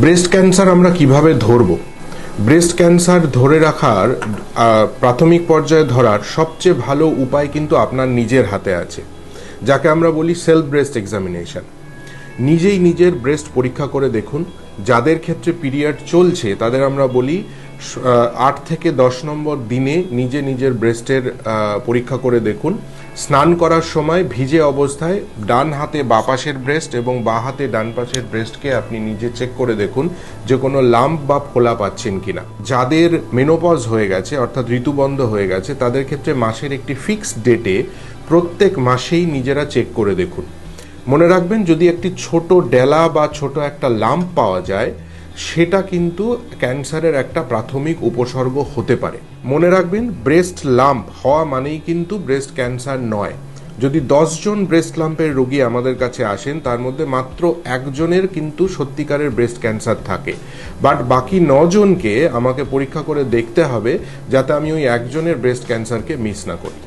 Breast cancer আমরা কিভাবে ধরব? ব্রেস্ট ক্যান্সার ধরে রাখার প্রাথমিক পর্যায়ে ধরার সবচেয়ে ভালো উপায় কিন্তু আপনার নিজের হাতে আছে, যাকে আমরা বলি সেলফ ব্রেস্ট এক্সামিনেশন। নিজেই নিজের ব্রেস্ট পরীক্ষা করে দেখুন। যাদের ক্ষেত্রে পিরিয়ড চলছে তাদের আমরা বলি 8 থেকে 10 নম্বর দিনে নিজে নিজের ব্রেস্টের পরীক্ষা করে দেখুন। স্নান করার সময় ভিজে অবস্থায় ডান হাতে বাঁ পাশের ব্রেস্ট এবং বাঁ হাতে ডান পাশের ব্রেস্টকে আপনি নিজে চেক করে দেখুন যে কোনো লাম্প বা ফোলা পাচ্ছেন কিনা। যাদের মেনোপজ হয়ে গেছে অর্থাৎ ঋতুবন্ধ হয়ে গেছে তাদের ক্ষেত্রে মাসের একটি ফিক্সড ডেটে প্রত্যেক মাসেই নিজেরা চেক করে দেখুন। মনে রাখবেন, যদি একটি ছোট ডেলা বা ছোট একটা লাম্প পাওয়া যায় সেটা কিন্তু ক্যান্সারের একটা প্রাথমিক উপসর্গ হতে পারে। মনে রাখবেন, ব্রেস্ট লাম্প হওয়া মানেই কিন্তু ব্রেস্ট ক্যান্সার নয়। যদি 10 জন ব্রেস্ট লাম্পের রোগী আমাদের কাছে আসেন তার মধ্যে মাত্র একজনের কিন্তু সত্যিকারের ব্রেস্ট ক্যান্সার থাকে, বাট বাকি 9 জনকে আমাকে পরীক্ষা করে দেখতে হবে যাতে আমি ওই একজনের ব্রেস্ট ক্যান্সারকে মিস না করি।